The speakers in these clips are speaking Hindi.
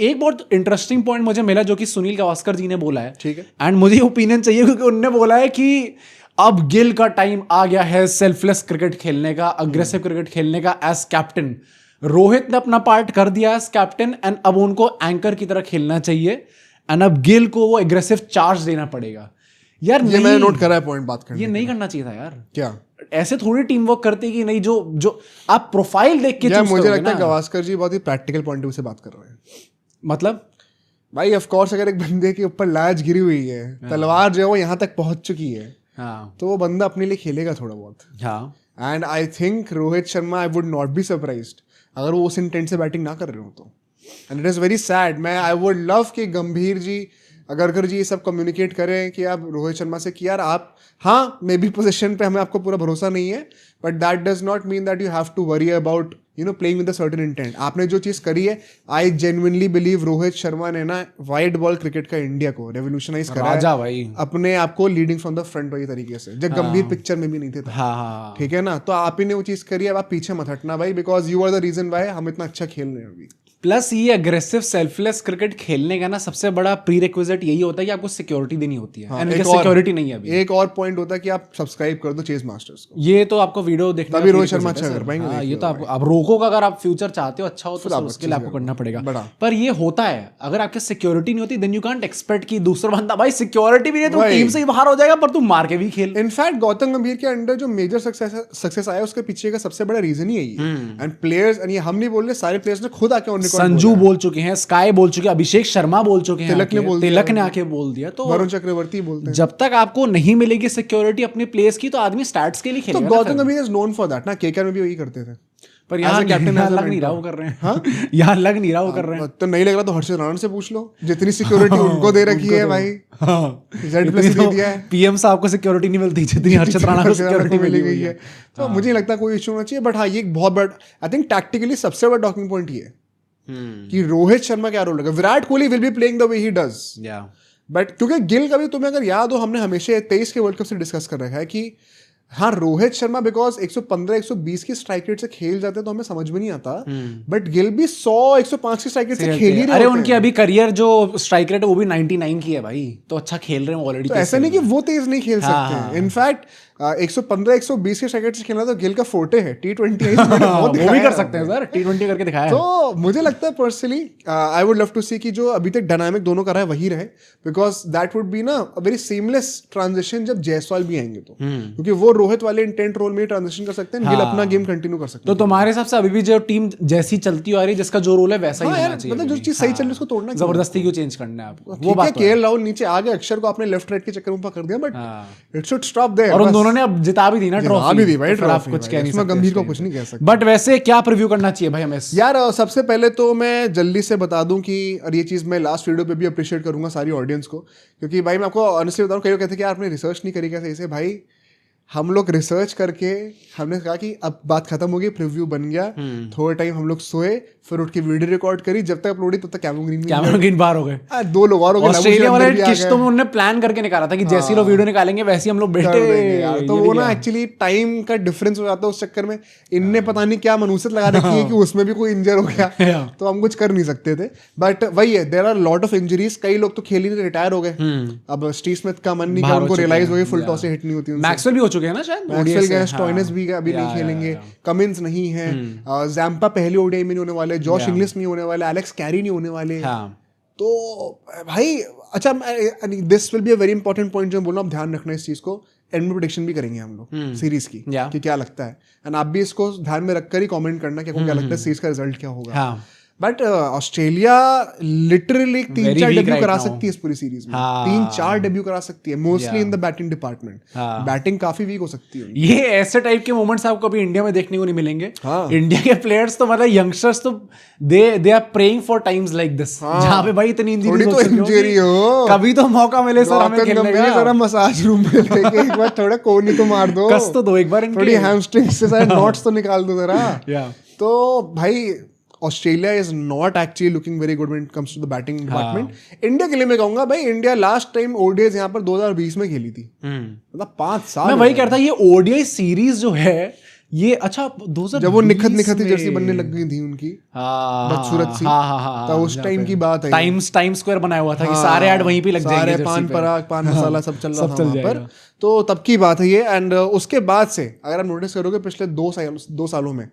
एक बहुत इंटरेस्टिंग पॉइंट मुझे मिला जो कि सुनील गावस्कर जी ने बोला है, ठीक है, एंड मुझे ओपिनियन चाहिए क्योंकि उन्होंने बोला है कि अब गिल का टाइम आ गया है सेल्फलेस क्रिकेट खेलने का, अग्रेसिव क्रिकेट खेलने का एज कैप्टन। रोहित ने अपना पार्ट कर दिया एज कैप्टन एंड अब उनको एंकर की तरह खेलना चाहिए एंड अब गिल को वो एग्रेसिव चार्ज देना पड़ेगा। यार ये मैंने नोट करा है पॉइंट बात करने ये नहीं करना चाहिए था यार। क्या ऐसे थोड़ी टीम वर्क करती कि नहीं, जो आप प्रोफाइल देख के यार choose मुझे करोगे लगता है ना। गावस्कर जी बहुत ही प्रैक्टिकल पॉइंट ऑफ व्यू से बात कर रहे हैं। मतलब भाई ऑफ कोर्स अगर एक बंदे के ऊपर लाज गिरी हुई है, तलवार जो है वो यहाँ तक पहुंच चुकी है, हाँ तो वो बंदा अपने लिए खेलेगा थोड़ा बहुत। हाँ and I think Rohit Sharma, I would not be surprised अगर वो उस इंटेंट से बैटिंग ना कर रहे हो तो। And it is very sad. मैं आई वुड लव कि गंभीर जी, अगरकर जी ये सब कम्युनिकेट करें कि आप रोहित शर्मा से कि यार आप, हाँ मे बी पोजीशन पे हमें आपको पूरा भरोसा नहीं है, but that does not mean that you have to worry about playing with a certain intent. आपने जो चीज़ करी है, I genuinely believe Rohit Sharma ने ना वाइड बॉल क्रिकेट का इंडिया को रेवोल्यूशनाइज करा है, राजा भाई। अपने आप को लीडिंग फ्रॉम द फ्रंट वाली तरीके से, जब गंभीर पिक्चर में भी नहीं थे तब। हाँ हाँ ठीक है ना, तो आप ही ने वो चीज़ करी है, अब आप पीछे मत हटना भाई, because you are the reason why हम इतना अच्छा खेल रहे हैं अभी। प्लस ये अग्रेसिव सेल्फलेस क्रिकेट खेलने का ना सबसे बड़ा प्री रिक्विजिट यही होता है कि आपको सिक्योरिटी देनी होती है, एंड एक और- सिक्योरिटी नहीं है अभी। एक और पॉइंट होता है कि आप सब्सक्राइब कर दो चेज मास्टर्स को, ये तो आपको वीडियो देखने तभी का रोहित free शर्मा requisite अच्छा है कर सर। पाएंगे, हाँ, देख ये लो तो आप रोको का अगर आप फ्यूचर चाहते हो अच्छा हो तो फिर आप उसके लिए अच्छे आपको से करना बड़ा। पड़ेगा। पर ये होता है, अगर आपके सिक्योरिटी नहीं होती देन यू कांट एक्सपेक्ट कि दूसरा बंदा, भाई सिक्योरिटी भी नहीं तो वही। टीम से ही बाहर हो जाएगा पर तू मार के भी खेल। इनफैक्ट गौतम गंभीर के अंडर जो मेजर सक्सेस आया उसके पीछे का सबसे बड़ा रीजन ही यही है। एंड प्लेयर्स, ये हम नहीं बोल रहे, सारे प्लेयर्स ने खुद आके ऑन रिकॉर्ड संजू बोल चुके हैं, स्काई बोल चुके हैं, अभिषेक शर्मा बोल चुके हैं, तिलक ने बोल दिया, तिलक ने आके बोल दिया। तो वरुण चक्रवर्ती बोलते हैं। जब तक आपको नहीं मिलेगी सिक्योरिटी अपने प्लेयर्स की तो आदमी स्टैट्स के लिए तो खेलेगा ना गौतम फिर। गंभीर इज नोन फॉर दैट ना, केकेआर में भी वही करते थे। पर यहाँ As a captain, यहाँ as a लग नहीं रहा mentor. वो कर रहे हैं। यहाँ लग नहीं रहा वो कर रहे हैं। तो नहीं लग रहा तो हर्षित राणा से पूछ लो, जितनी सिक्योरिटी उनको दे रखी है भाई, जेड प्लस दे दिया है, पीएम साहब को सिक्योरिटी नहीं मिलती जितनी हर्षित राणा को सिक्योरिटी मिली मिली गई है। तो मुझे नहीं लगता कोई इशू होना चाहिए। बट हाँ, ये एक बहुत बड़ा, आई थिंक टैक्टिकली सबसे बड़ा टॉकिंग पॉइंट ये है कि रोहित शर्मा क्या रोल होगा। Virat Kohli will be playing the way he does, but क्योंकि गिल का भी तुम्हें अगर याद हो, हमने हमेशा 23 के वर्ल्ड कप से डिस्कस कर रखा है कि हाँ रोहित शर्मा बिकॉज 115-120 की स्ट्राइक रेट से खेल जाते हैं तो हमें समझ में नहीं आता, बट गिल भी 100-105 की स्ट्राइक रेट से खेल ही रहे अरे होते उनकी हैं। अभी करियर जो स्ट्राइक रेट है वो भी 99 की है भाई, तो अच्छा खेल रहे हैं ऑलरेडी। तो ऐसा नहीं कि वो तेज नहीं खेल हाँ, सकते हाँ। हैं। इनफैक्ट 115-120 के स्ट्राइक रेट से खेलना तो गिल का फोर्टे है। T20 वो भी कर सकते हैं सर, T20 करके दिखाया है। तो मुझे लगता है personally I would love to see कि जो अभी तक डायनामिक दोनों का रहा है वही रहे, बिकॉज दैट वुड बी ना अ वेरी सीमलेस ट्रांजिशन जब जायसवाल भी आएंगे तो, क्योंकि वो रोहित वाले इंटेंट रोल में ट्रांजिशन कर सकते हैं, गिल अपना गेम कंटिन्यू कर सकते तो हैं। तुम्हारे हिसाब से अभी भी जो टीम जैसी चलती आ रही है जिसका जो रोल है वैसा ही हाँ होना यार, चाहिए। मतलब जो अभी। चीज सही चल रही है उसको तोड़ना क्यों? जबरदस्ती क्यों चेंज करना है आपको, वो ठीक है, बात तो है। केएल राहुल नीचे आ गए, अक्षर को आपने लेफ्ट राइट के चक्कर में पकड़ दिया, but it should stop there. और उन दोनों ने अब जिता भी दी ना ट्रॉफी, भी दी भाई तो फिर आप ट्रॉफी, कुछ कह नहीं इसमें सकते गंभीर को इसके कुछ नहीं कह लिए। सकते। बट वैसे क्या प्रीव्यू करना चाहिए भाई हमें? यार सबसे पहले तो मैं जल्दी से बता दूं कि, और ये चीज़ मैं लास्ट वीडियो पे भी अप्रिशिएट करूंगा सारी ऑडियंस को, क्योंकि भाई मैं आपको ऑनेस्टली बताऊं, कई लोग कहते हैं कि यार आपने रिसर्च नहीं करी क्या सही से। भाई हम लोग रिसर्च करके हमने कहा कि अब बात खत्म हो गई, प्रीव्यू बन गया, थोड़ा टाइम हम लोग सोए, फिर उठ के वीडियो रिकॉर्ड करी, जब तक अपलोड तब तक कैमरन ग्रीन बाहर हो गए, 2 लोग और हो गए, ऑस्ट्रेलिया वाले भी आ गए। किश्तों में उन्होंने प्लान करके निकाला था कि जैसी लोग वीडियो निकालेंगे वैसे हम लोग कर बैठे देंगे यार। तो वो ना एक्चुअली टाइम का डिफरेंस हो जाता है उस चक्कर में। इनने पता नहीं क्या मनूसत लगा रखी है कि उसमें भी कोई इंजर हो गया, तो हम कुछ कर नहीं सकते थे। बट वही है, there are lot of injuries, कई लोग तो खेल ही नहीं, रिटायर हो गए। अब स्टीव स्मिथ का मन नहीं किया, उनको रियलाइज हो गई फुल टॉस से हिट नहीं होती उनसे। मैक्सवेल भी हो चुके हैं ना शायद, मैक्सवेल गए, स्टोइनिस भी गए, अभी नहीं खेलेंगे, कमिंस नहीं है, जैम्पा पहली ओडीआई में नहीं होने वाले, जॉश इंग्लिश नहीं होने वाले, एलेक्स कैरी नहीं होने वाले। तो भाई अच्छा, this will be a very important point जो मैं बोल रहा हूँ, ध्यान रखना इस चीज को। एंड में प्रेडिक्शन भी करेंगे हम लोग सीरीज की, कि क्या लगता है, एंड आप भी इसको ध्यान में रखकर ही कमेंट करना कि आपको क्या लगता है सीरीज का रिजल्ट क्या होगा। बट ऑस्ट्रेलिया लिटरली 3-4 डेब्यू करा सकती है इस पूरी सीरीज में, 3-4 डेब्यू करा सकती है, mostly in the batting department. Batting काफी वीक हो सकती है। ये ऐसे टाइप के मोमेंट्स आपको अभी इंडिया में देखने को नहीं मिलेंगे। इंडिया के प्लेयर्स तो मतलब यंगस्टर्स तो they are praying for times like this, जहां पे भाई इतनी इंजरी हो, कभी तो मौका मिले सर हमें खेलने का। जरा मसाज रूम में लेके एक बार थोड़ा कोहनी तो मार दो, कस तो दो एक बार, थोड़ी हैमस्ट्रिंग्स से सारे नॉट्स तो निकाल दो जरा। तो भाई Australia is not actually looking very good when it comes to the batting department. India के लिए मैं कहूंगा भाई, इंडिया लास्ट टाइम ओडीआई यहाँ पर 2020 में खेली थी, मतलब 5 साल। मैं वही कहता, ये ओडीआई सीरीज जो है ये अच्छा 2020 जब वो निखत में जर्सी बनने लग गई थी उनकी बदसूरत सी, तो उस टाइम की बात है। टाइम स्क्वायर बनाया हुआ था कि सारे ऐड वहीं पे लग जाएंगे, सारे पान पराग पान मसाला सब चल रहा सब था चल वहाँ पर। जाएगा। तो तब की बात है ये। एंड उसके बाद से अगर आप नोटिस करोगे पिछले 2 सालों में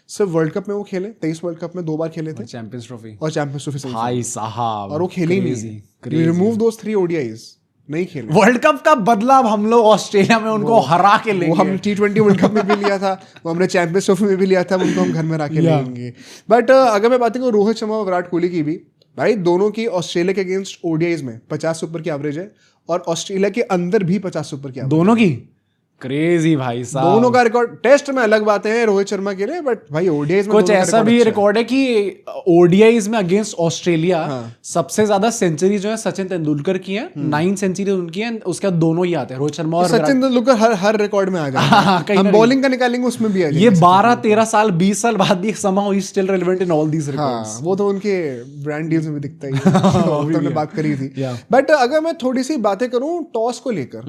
सिर्फ वर्ल्ड कप में वो खेले, 23 वर्ल्ड कप में 2 बार खेले थे, चैंपियंस ट्रॉफी और चैंपियंस ट्रॉफी भाई साहब, और वो खेले ही नहीं है। रिमूव दोस 3 ODIs, नहीं खेले। वर्ल्ड कप का बदला अब हम लोग ऑस्ट्रेलिया में उनको हरा के लेंगे। वो हम T20 वर्ल्ड कप में भी लिया था, वो हमने चैंपियंस ट्रॉफी में भी लिया था, उनको हम घर में रख के लेंगे। बट अगर मैं बात करूँ रोहित शर्मा और विराट कोहली की भी, भाई दोनों की ऑस्ट्रेलिया के अगेंस्ट ODIs में 50 से ऊपर की एवरेज है, और ऑस्ट्रेलिया के अंदर भी 50 से ऊपर की एवरेज। दोनों की क्रेजी भाई साहब, दोनों का रिकॉर्ड टेस्ट में अलग बातें हैं रोहित शर्मा के लिए, बट भाई ओडीआईज में कुछ ऐसा भी रिकॉर्ड है कि ओडीआईज में अगेंस्ट ऑस्ट्रेलिया सबसे ज्यादा सेंचुरी जो है सचिन तेंदुलकर की है, 9 सेंचुरी उनकी है, उसके बाद दोनों ही आते हैं रोहित शर्मा और सचिन तेंदुलकर हर रिकॉर्ड में आ जाए। हम बॉलिंग का निकालेंगे उसमें भी आ जाए। ये 12-13 साल 20 साल बाद भी somehow he's still relevant in all these records। वो तो उनके ब्रांड डील्स में भी दिखता ही है, तो हमने बात करी थी। बट अगर मैं थोड़ी सी बातें करूं टॉस को लेकर,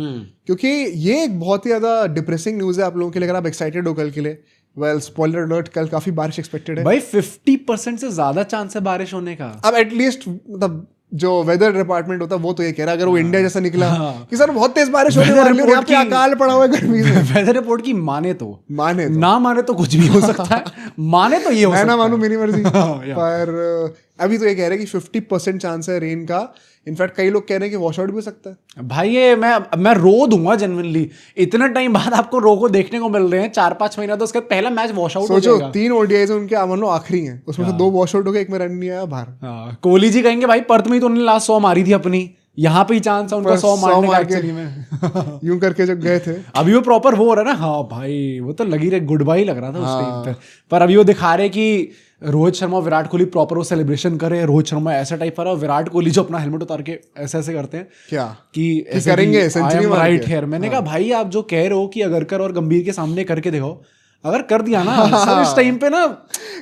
क्योंकि ये एक बहुत ही ज्यादा डिप्रेसिंग न्यूज है आप लोगों के लिए अगर आप एक्साइटेड हो कल के लिए। वेल स्पॉइलर अलर्ट, कल काफी बारिश एक्सपेक्टेड है भाई, 50% से ज्यादा चांस है बारिश होने का। अब एटलीस्ट मतलब जो वेदर डिपार्टमेंट होता है वो तो ये कह रहा है, अगर वो इंडिया जैसा निकला कि सर बहुत तेज बारिश होने वाली है, यहाँ पे अकाल पड़ा हुआ है गर्मी में। वेदर रिपोर्ट की माने तो ना माने तो कुछ भी हो सकता है, माने तो ये हो सकता है, मैं ना मानूं मेरी मर्जी। पर अभी तो ये कह रहे हैं कि 50% चांस है रेन का। इनफैक्ट कई लोग कह रहे हैं कि वॉश आउट भी हो सकता है। भाई ये मैं रो दूंगा जेन्युइनली, इतना टाइम बाद आपको रो को देखने को मिल रहे हैं, 4-5 महीना, तो उसका पहला मैच वॉश आउट हो जाएगा। 3 ओडीआईज उनके अमनो आखिरी हैं, उसमें से 2 वॉश आउट हो गए, एक में रन नहीं आया बाहर। कोहली जी कहेंगे भाई पर्थ में ही तो उन्होंने लास्ट 100 मारी थी अपनी, यहाँ पे ही चांस है उनका 100 मारने का एक्चुअली में। यूं करके जब गए थे अभी वो प्रॉपर वो हो रहा है ना, हाँ भाई वो तो लगी रहे गुड बाई लग रहा था उस टाइम पे, पर अभी वो दिखा रहे कि रोहित शर्मा विराट कोहली प्रॉपर वो सेलिब्रेशन करे, रोहित शर्मा ऐसा टाइप कर रहा है, विराट कोहली जो अपना हेलमेट उतार के ऐसे ऐसे करते हैं क्या कि करेंगे सेंचुरी राइट हेयर। मैंने कहा भाई आप जो कह रहे हो कि अगरकर और गंभीर के सामने करके देखो, अगर कर दिया ना सर इस टाइम पे ना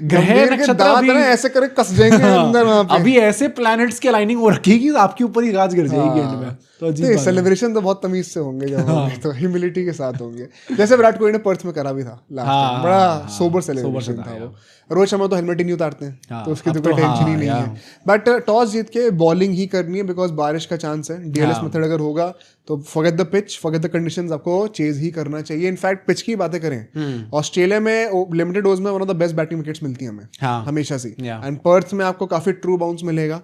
ग्रह नक्षत्र अभी ऐसे करे कस जाएंगे अंदर वहां पे। अभी ऐसे प्लैनेट्स की अलाइनिंग हो रखी कि आपके ऊपर ही गाज गिर जाएगी एंड में। तो सेलिब्रेशन तो बहुत तमीज से होंगे जब होंगे, तो ह्यूमिलिटी के साथ होंगे, जैसे विराट कोहली ने पर्थ में करा भी था लास्ट टाइम, बड़ा सोबर सेलिब्रेशन था वो। रोहित शर्मा तो हेलमेट ही नहीं उतारते हैं, तो उसकी तो कोई टेंशन ही नहीं है। बट टॉस जीत के बॉलिंग ही करनी है, बिकॉज बारिश का चांस है। डीएलएस मेथड अगर होगा तो forget the pitch, forget the conditions, आपको चेज ही करना चाहिए। इनफैक्ट पिच की बातें करें, ऑस्ट्रेलिया में लिमिटेड ओवर्स में one of the best batting wickets मिलती है हमें हमेशा से, एंड पर्थ में आपको काफी ट्रू बाउंस मिलेगा।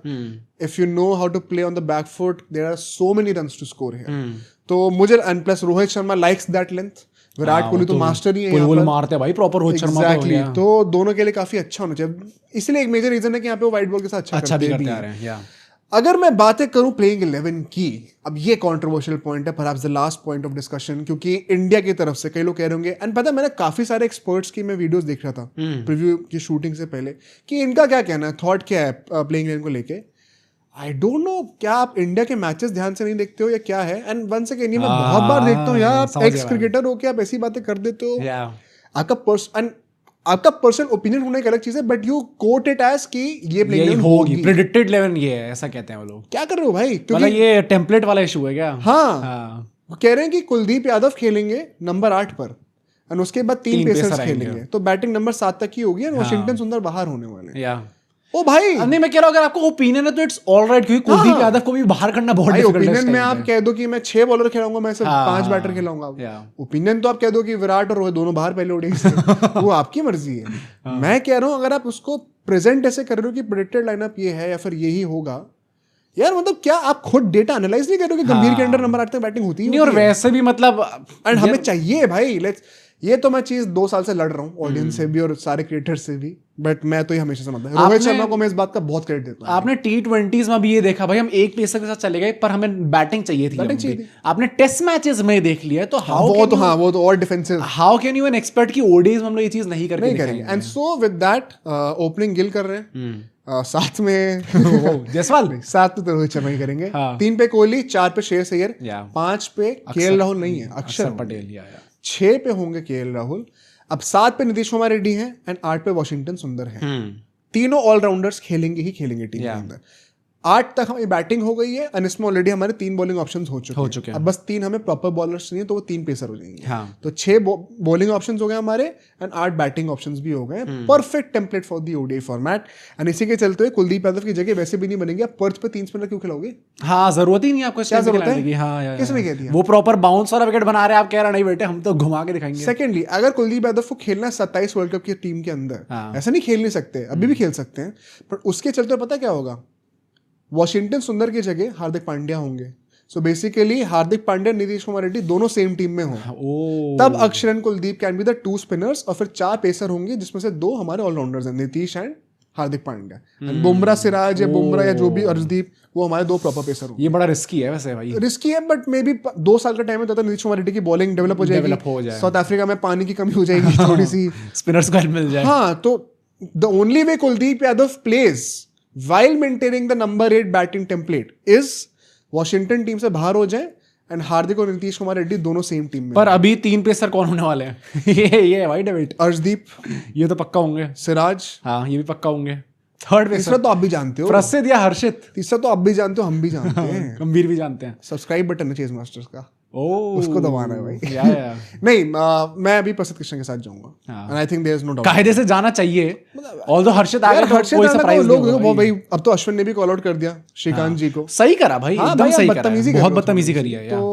If you know how to play on the back foot, there are so many runs to score here. तो मुझे and plus Rohit Sharma likes that length, Virat Kohli तो मास्टर ही है यहाँ पर, मारते हैं भाई प्रॉपर रोहित शर्मा एग्जैक्टली। तो दोनों के लिए काफी अच्छा होना चाहिए, इसलिए एक मेजर रीजन है कि यहाँ पे वो वाइट बॉल के साथ अच्छा भी करते आ रहे हैं। अगर मैं बातें करूं प्लेइंग 11 की, अब ये कंट्रोवर्शियल पॉइंट है, perhaps the last point of discussion, क्योंकि इंडिया की तरफ से कई लोग कह रहे होंगे, एंड पता है मैंने काफी सारे एक्सपर्ट्स की मैं वीडियोस देख रहा था प्रीव्यू की शूटिंग से पहले, कि इनका क्या कहना है, थॉट क्या है प्लेइंग 11 को लेके। आई डोंट नो, क्या आप इंडिया के मैचेस ध्यान से नहीं देखते हो या क्या है? एंड वन सेकेंड, ये मैं बहुत बार देखता हूँ यार, आप एक्स क्रिकेटर हो के आप ऐसी बातें कर देते हो। आपका पर्सनल ओपिनियन होने की अलग चीज है, but you quote it as कि ये प्लेइंग होगी, प्रेडिक्टेड 11 ये है, ऐसा कहते हैं वो लोग। क्या कर रहे हो भाई? क्योंकि ये टेम्पलेट वाला इशू है क्या? हाँ, वो कह रहे हैं कि कुलदीप यादव खेलेंगे नंबर 8 पर, और उसके बाद 3 पेसर्स खेलेंगे, तो बैटिंग नंबर 7 तक की होगी, और वाशिंगटन सुंदर बाहर होने वाले हैं। ओ भाई नहीं, मैं कह रहा हूं अगर आपको ओपिनियन है तो इट्स ऑलराइट, क्योंकि कुलदीप यादव को भी बाहर करना बहुत डिफिकल्ट है। ओपिनियन में आप कह दो कि मैं 6 बॉलर खेलाऊंगा, मैं सिर्फ 5 बैटर खेलाऊंगा। ओपिनियन तो आप कह दो कि विराट और रोहित दोनों बाहर पहले ओडीआई से, वो आपकी मर्जी है। मैं कह रहा हूं अगर आप उसको प्रेजेंट ऐसे कर रहे हो कि प्रेडिक्टेड लाइनअप ये है या फिर यही होगा, यार मतलब क्या आप खुद डेटा एनालाइज नहीं कर रहे हो कि गंभीर के अंडर नंबर 8 तक बैटिंग होती है? और वैसे भी मतलब एंड हमें चाहिए भाई, लेट्स, ये तो मैं चीज 2 साल से लड़ रहा हूँ ऑडियंस से भी और सारे क्रिएटर्स से भी, बट मैं तो ये हमेशा समझता हूँ, रोहित शर्मा को मैं इस बात का बहुत क्रेडिट देता हूँ। आपने T20s में भी ये देखा भाई, हम एक पेसर के साथ चले गए पर हमें बैटिंग चाहिए थी। आपने टेस्ट मैचेस में देख लिया, तो वो तो और defensive, how can you an expect कि ओडीआईज में हम लोग ये चीज नहीं करेंगे? And so with that opening Gill कर रहे हैं, साथ में जयसवाल, साथ में तो रोहित शर्मा ही करेंगे। 3 पे कोहली, 4 पे श्रेयस अय्यर, 5 पे केएल राहुल नहीं है, अक्षर पटेल, 6 पे होंगे केएल राहुल, अब 7 पे नीतीश कुमार रेड्डी हैं, एंड 8 पे वाशिंगटन सुंदर है। तीनों ऑलराउंडर्स खेलेंगे ही खेलेंगे टीम के अंदर। 8 तक हमारी बैटिंग हो गई है और इसमें ऑलरेडी हमारे 3 बॉलिंग ऑप्शंस हो चुके हैं। अब बस 3 हमें प्रॉपर बॉलर्स चाहिए, तो वो 3 पेसर हो जाएंगे। हाँ. तो 6 बॉलिंग ऑप्शंस हो गए हमारे एंड 8 बैटिंग ऑप्शंस भी हो गए। Perfect template for the ODI format. And इसी के चलते हुए कुलदीप यादव की जगह वैसे भी नहीं बनेगी। आप पर्च पे 3 स्पिनर क्यों खिलाओगे? हाँ, जरूरत ही नहीं आपको। क्या जरूरत है? हाँ, किसने कह दिया? वो प्रॉपर बाउंस वाला विकेट बना रहे हैं, आप कह रहे नहीं बेटे हम तो घुमा के दिखाएंगे। सेकेंडली, अगर कुलदीप यादव को खेलना है 27 वर्ल्ड कप की टीम के अंदर, ऐसा नहीं खेल नहीं सकते, अभी भी खेल सकते हैं, पर उसके चलते पता क्या होगा? वॉशिंगटन सुंदर की जगह हार्दिक पांड्या होंगे। सो बेसिकली हार्दिक पांड्या, नीतीश कुमार रेड्डी दोनों सेम टीम में हो, तब अक्षरन Kuldeep can be the 2 spinners और फिर 4 पेसर होंगे, जिसमें से 2 हमारे ऑलराउंडर्स हैं, नीतीश एंड हार्दिक पांड्या। बुमराह सिराज या बुमराह या जो भी अर्शदीप, वो हमारे 2 प्रॉपर पेसर होंगे। ये बड़ा रिस्की है वैसे भाई। रिस्की है, बट मे बी 2 साल का टाइम है, तो नीतीश कुमार रेड्डी की बॉलिंग डेवलप हो जाएगी। साउथ अफ्रीका में पानी की कमी हो जाएगी थोड़ी सी, स्पिनर्स को हेल्प मिल जाए। हाँ, तो the only way Kuldeep Yadav plays while maintaining the number 8 batting template is Washington team से बाहर हो जाए एंड हार्दिक और नीतीश कुमार रेड्डी दोनों सेम टीम में। पर अभी 3 पेसर कौन होने वाले हैं? ये है भाई डेविड। अर्शदीप, ये तो पक्का होंगे। सिराज, हाँ ये भी पक्का होंगे। थर्ड तीसरा तो आप भी जानते हो, प्रसिद्ध या हर्षित। तीसरा तो आप भी जानते हो, हम भी जानते हैं, गंभीर भी जानते हैं। सब्सक्राइब बटन है चेज मास्टर्स का, ओह उसको दबाना है भाई। या नहीं, मैं अभी प्रसिद्ध कृष्ण के साथ जाऊंगा and I think there is no doubt. कायदे से जाना चाहिए, ऑल्दो हर्षित आ गए तो कोई सरप्राइज नहीं होगा भाई। अब तो अश्विन ने भी कॉल आउट कर दिया श्रीकांत जी को। सही करा भाई, एकदम सही करा, बहुत बदतमीजी करी है। तो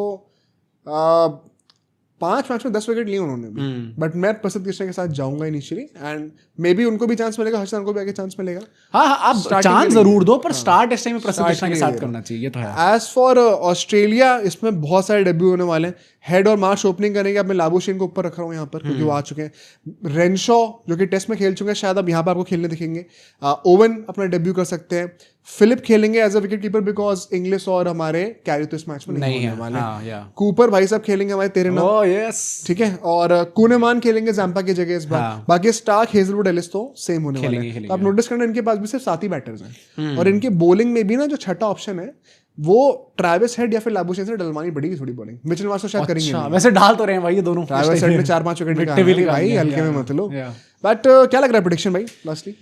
5 मैच में 10 विकेट लिए उन्होंने भी, बट मैं प्रसिद्ध कृष्ण के साथ जाऊंगा इनिशियली एंड मे बी उनको भी चांस मिलेगा, हर्षित को भी आगे चांस मिलेगा। हाँ, आप चांस जरूर दो, पर स्टार्ट इस टाइम में प्रसिद्ध कृष्ण के साथ करना चाहिए। तो है। एज फॉर ऑस्ट्रेलिया, इसमें बहुत सारे डेब्यू होने वाले हैं। हेड और मार्च ओपनिंग करेंगे। अब मैं लाबुशेन को ऊपर रख रहा हूँ यहाँ पर, क्योंकि वो आ चुके हैं। रेनशॉ जो कि टेस्ट में खेल चुके हैं, शायद अब यहाँ पर आपको खेलने दिखेंगे। ओवन अपना डेब्यू कर सकते हैं। फिलिप खेलेंगे as a wicket keeper, because English और हमारे कैरी तो इस मैच में नहीं होने वाले। कूपर भाई साहब खेलेंगे हमारे तेरे नाम, ठीक है। और कुनेमान खेलेंगे जैम्पा की जगह इस बार। बाकी स्टार्क, हेजलवुड, एलिस तो सेम होने वाले हैं। आप नोटिस करना, इनके पास भी सिर्फ 7 ही बैटर्स हैं, और इनके बॉलिंग में भी ना जो छठा ऑप्शन है वो ट्रैविस हेड या फिर लाबुशेन से डलवानी पड़ेगी थोड़ी बॉलिंग। मिचेल मार्श तो शायद करेंगे नहीं। वैसे डाल तो रहे हैं भाई ये दोनों। ट्रैविस हेड ने 4-5 विकेट निकाले भाई, हल्के में मत लो। बट क्या लग रहा है प्रेडिक्शन भाई लास्टली?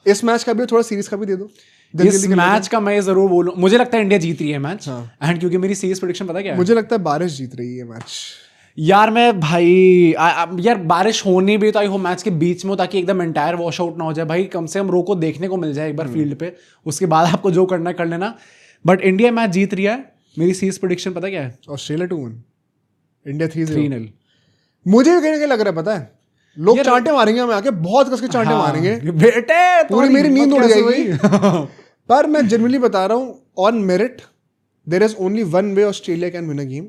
इस मैच का भी, थोड़ा सीरीज का भी दे दो। इस मैच का मैं जरूर बोलूं, मुझे लगता है इंडिया जीत रही है मैच। एंड क्योंकि मेरी सीरीज प्रेडिक्शन पता क्या है? मुझे लगता है बारिश जीत रही है मैच। यार मैं भाई यार बारिश होनी भी तो आई हो मैच के बीच में, ताकि एकदम एंटायर वॉश आउट ना हो जाए भाई। कम से कम रो को देखने को मिल जाए एक बार फील्ड पे, उसके बाद आपको जो करना है कर लेना। बट इंडिया मैच जीत रही है। मेरी सीरीज प्रेडिक्शन पता क्या है? Australia 2-1, India 3-0। मुझे भी कहने लगा रहा है, पता है लोग चांटे मारेंगे हमें आके, बहुत कस के चांटे मारेंगे बेटे, पूरी मेरी नींद उड़ जाएगी। पर मैं जनरली बता रहा हूँ, on merit there is only one way Australia can win a game.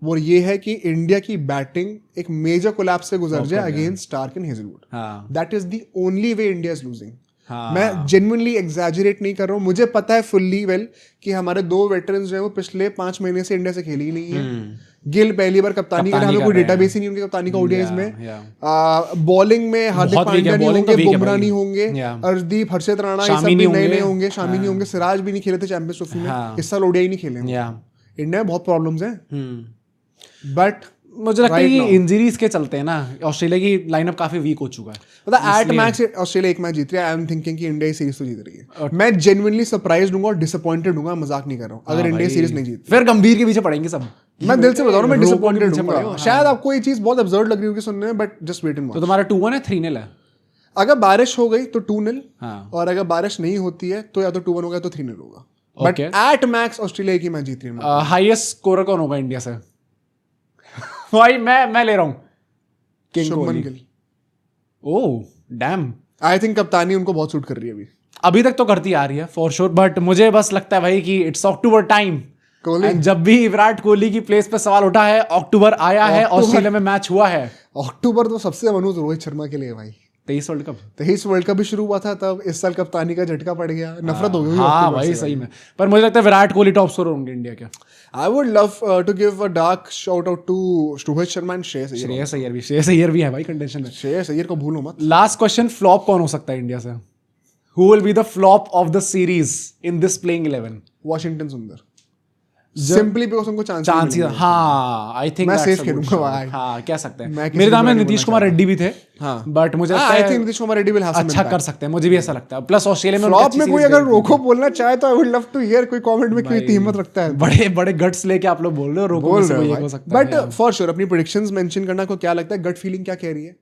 वो ये है कि इंडिया की बैटिंग एक मेजर कोलैप्स से गुजर जाए against Starc and Hazlewood. That is the only way India is losing. मैं जेन्युइनली एग्जैजरेट नहीं कर रहा हूँ। मुझे पता है फुल्ली वेल कि हमारे 2 वेटरन्स जो है वो पिछले 5 महीने से इंडिया से खेली ही नहीं है। गिल पहली बार कप्तानी कर रहे हैं, हमें कोई डेटाबेस ही नहीं उनकी कप्तानी का ओडीआईज में। बॉलिंग में हार्दिक पांड्या नहीं होंगे, बुमराह नहीं होंगे, अर्शदीप, हर्षित राणा ये सब भी नए होंगे, शामी नहीं होंगे, सिराज भी नहीं खेले थे चैंपियंस ट्रॉफी में, इस साल ओडीआई नहीं खेले। इंडिया में बहुत प्रॉब्लम्स हैं, बट मुझे लगता है ये इंजरीज के चलते हैं ना, ऑस्ट्रेलिया की लाइनअप काफी वीक हो चुका है। मतलब एट मैच ऑस्ट्रेलिया 1 मैच जीत रही है। आई एम थिंकिंग कि इंडिया सीरीज तो जीत रही है। मैं जेन्युइनली सरप्राइज्ड हूंगा और डिसअपॉइंटेड हूंगा, मजाक नहीं कर रहा हूं, अगर इंडिया सीरीज नहीं जीती। फिर गंभीर के पीछे पड़ेंगे सब। मैं दिल से बता रहा हूं, मैं डिसअपॉइंटेड हूंगा। शायद आपको ये चीज बहुत अब्सर्ड लग रही होगी सुनने में, but just wait and watch. तो तुम्हारा 2-1 है, 3-0 है? अगर बारिश हो गई तो 2-0, और अगर बारिश नहीं होती है तो या तो 2-1 होगा तो 3-0 होगा। बट एट मैक्स ऑस्ट्रेलिया की मैच जीत रही है। हाईएस्ट स्कोरर कौन होगा इंडिया से? भाई मैं ले रहा हूं Shubman Gill. Oh damn. I think कप्तानी उनको बहुत सूट कर रही है अभी तक तो करती आ रही है फॉर श्योर। बट मुझे बस लगता है भाई कि इट्स अक्टूबर टाइम। जब भी विराट कोहली की प्लेस पे सवाल उठा है, अक्टूबर आया है, ऑस्ट्रेलिया में मैच हुआ है। अक्टूबर तो सबसे मनूज रोहित शर्मा के लिए भाई। 23 वर्ल्ड कप भी शुरू हुआ था, तब इस साल कप्तानी का झटका पड़ गया, नफरत हो गई। हाँ भाई सही में। पर मुझे लगता है विराट कोहली टॉप स्कोरर होंगे इंडिया के। I would love to give a dark shout out to Rohit Sharma and Shreyas Iyer भी है भाई कंटेंशन में। श्रेयस अय्यर को भूलो मत। लास्ट क्वेश्चन, फ्लॉप कौन हो सकता है इंडिया से? Who will be the flop of the series in this playing 11? Washington सुंदर। सिंपली बिकॉज़ उनको चांस ही हाँ आई थिंक मैं सेफ खेलूंगा भाई। हाँ कह सकते हैं मैं किसी मेरे नाम में को नहीं नीतीश कुमार रेड्डी भी थे हाँ। बट मुझे लगता आई है think Nitish Kumar Reddy will have some अच्छा कर सकते हैं मुझे भी ऐसा लगता है प्लस ऑस्ट्रेलिया में फ्लॉप में कोई अगर रोको बोलना चाहे तो I would love to hear कोई कमेंट में कोई इतनी हिम्मत रखता है बड़े बड़े गट्स लेके आप लोग बोल रहे हो रोको बोल में से रहे कोई हो एक हो भाई सकता है बट फॉर श्योर अपनी प्रेडिक्शंस मेंशन करना को क्या लगता है गट फीलिंग क्या कह रही है